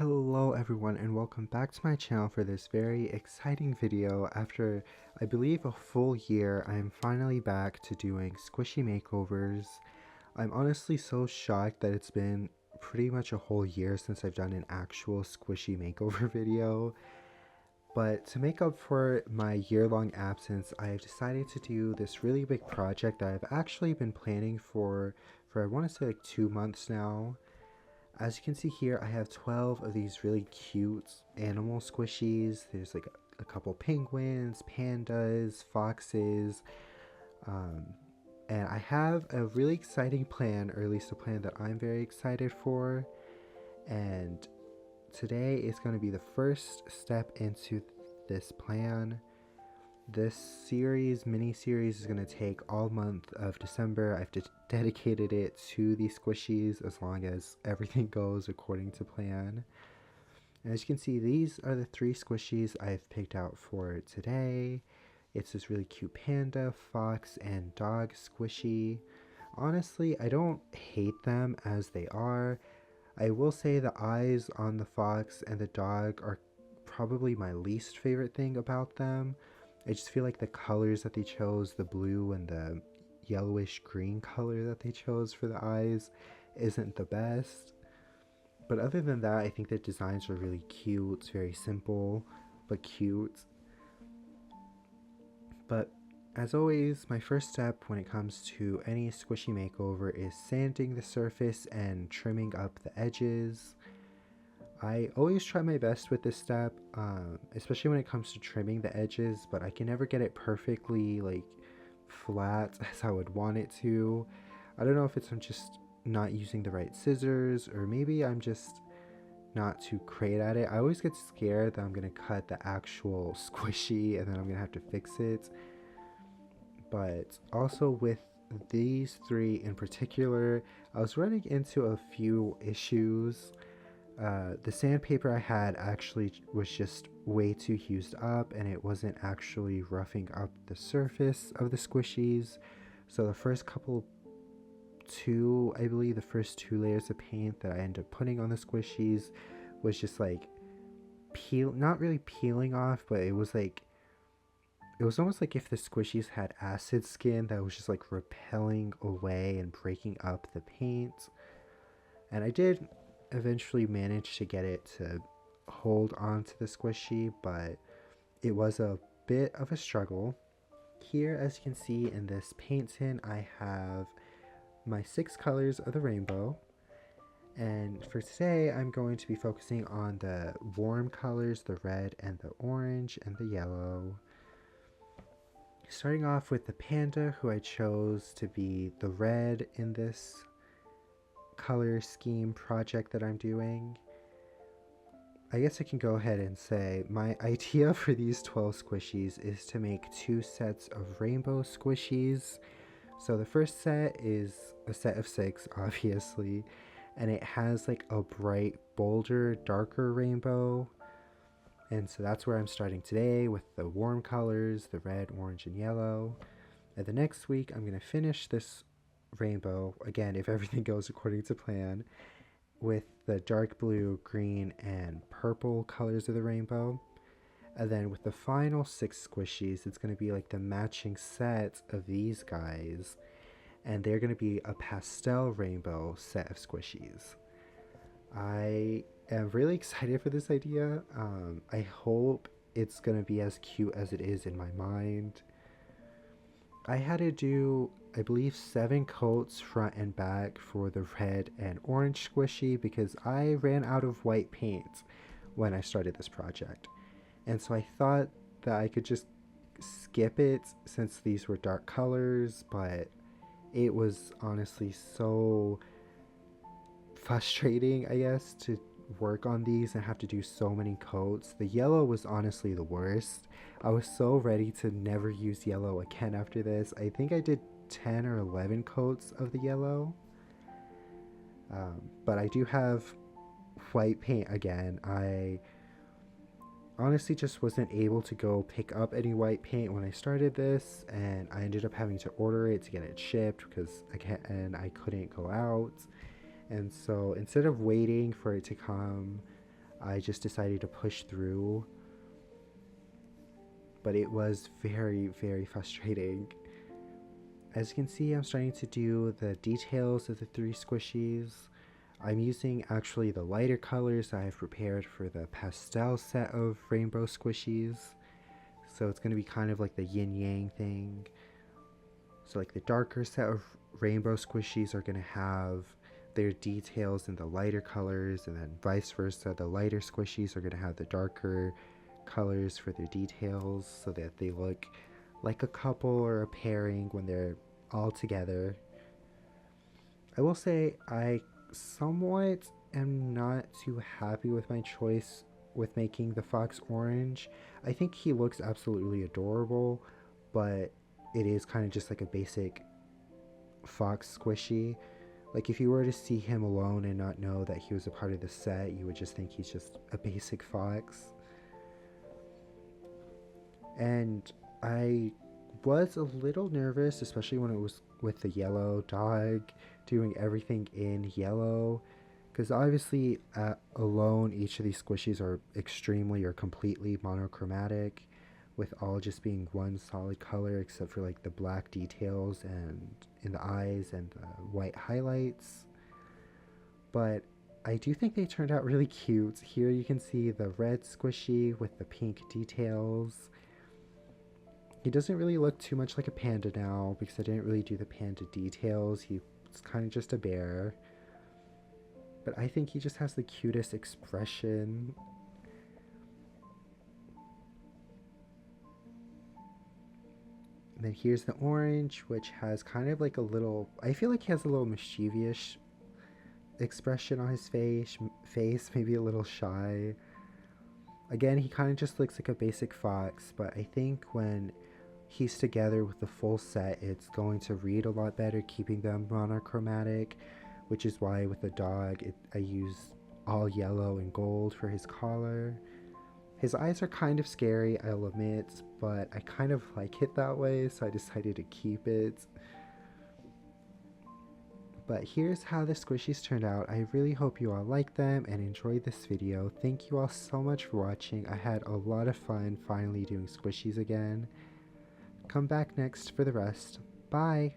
Hello everyone and welcome back to my channel for this very exciting video. After I believe a full year, I am finally back to doing squishy makeovers. I'm honestly so shocked that it's been pretty much a whole year since I've done an actual squishy makeover video. But to make up for my year-long absence, I've decided to do this really big project that I've actually been planning for I want to say like 2 months now. As you can see here, I have 12 of these really cute animal squishies. There's like a couple penguins, pandas, foxes, um, and I have a really exciting plan, or at least a plan that I'm very excited for. And today is going to be the first step into this plan. This mini-series is going to take all month of December. I've dedicated it to these squishies as long as everything goes according to plan. And as you can see, these are the 3 squishies I've picked out for today. It's this really cute panda, fox, and dog squishy. Honestly, I don't hate them as they are. I will say the eyes on the fox and the dog are probably my least favorite thing about them. I just feel like the colors that they chose, the blue and the yellowish green color that they chose for the eyes, isn't the best. But other than that, I think the designs are really cute. It's very simple, but cute. But as always, my first step when it comes to any squishy makeover is sanding the surface and trimming up the edges. I always try my best with this step, especially when it comes to trimming the edges, but I can never get it perfectly like flat as I would want it to. I don't know if I'm just not using the right scissors, or maybe I'm just not too great at it. I always get scared that I'm gonna cut the actual squishy and then I'm gonna have to fix it. But also with these 3 in particular, I was running into a few issues. The sandpaper I had actually was just way too used up, and it wasn't actually roughing up the surface of the squishies. So the first I believe the first 2 layers of paint that I ended up putting on the squishies was just like not really peeling off, but it was almost like if the squishies had acid skin that was just like repelling away and breaking up the paint. And I did eventually managed to get it to hold on to the squishy, but it was a bit of a struggle. Here, as you can see in this paint tin, I have my 6 colors of the rainbow. And for today, I'm going to be focusing on the warm colors, the red and the orange and the yellow. Starting off with the panda, who I chose to be the red in this color scheme project that I'm doing. I guess I can go ahead and say my idea for these 12 squishies is to make 2 sets of rainbow squishies. So the first set is a set of 6, obviously, and it has like a bright, bolder, darker rainbow. And so that's where I'm starting today with the warm colors, the red, orange, and yellow. And the next week I'm going to finish this rainbow, again if everything goes according to plan, with the dark blue, green, and purple colors of the rainbow. And then with the final 6 squishies, it's going to be like the matching set of these guys, and they're going to be a pastel rainbow set of squishies. I am really excited for this idea. I hope it's going to be as cute as it is in my mind. I had to do, I believe, 7 coats front and back for the red and orange squishy because I ran out of white paint when I started this project. And so I thought that I could just skip it since these were dark colors, but it was honestly so frustrating, I guess, to work on these and have to do so many coats. The yellow was honestly the worst. I was so ready to never use yellow again after this. I think I did 10 or 11 coats of the yellow. But I do have white paint again. I honestly just wasn't able to go pick up any white paint when I started this, and I ended up having to order it to get it shipped because I couldn't go out. And so instead of waiting for it to come, I just decided to push through, but it was very, very frustrating. As you can see, I'm starting to do the details of the 3 squishies. I'm using actually the lighter colors I have prepared for the pastel set of rainbow squishies. So it's going to be kind of like the yin yang thing. So like the darker set of rainbow squishies are going to have their details in the lighter colors, and then vice versa, the lighter squishies are going to have the darker colors for their details so that they look like a couple or a pairing when they're all together. I will say I somewhat am not too happy with my choice with making the fox orange. I think he looks absolutely adorable, but it is kind of just like a basic fox squishy. Like if you were to see him alone and not know that he was a part of the set, you would just think he's just a basic fox. And I was a little nervous, especially when it was with the yellow dog, doing everything in yellow, because obviously alone each of these squishies are extremely or completely monochromatic, with all just being one solid color except for like the black details and in the eyes and the white highlights. But I do think they turned out really cute. Here you can see the red squishy with the pink details. He doesn't really look too much like a panda now because I didn't really do the panda details. He's kind of just a bear. But I think he just has the cutest expression. And then here's the orange, which has kind of like a little, I feel like he has a little mischievous expression on his face, maybe a little shy. Again, he kind of just looks like a basic fox, but I think when he's together with the full set, it's going to read a lot better, keeping them monochromatic, which is why with the dog, I use all yellow and gold for his collar. His eyes are kind of scary, I'll admit, but I kind of like it that way, so I decided to keep it. But here's how the squishies turned out. I really hope you all liked them and enjoyed this video. Thank you all so much for watching. I had a lot of fun finally doing squishies again. Come back next for the rest. Bye!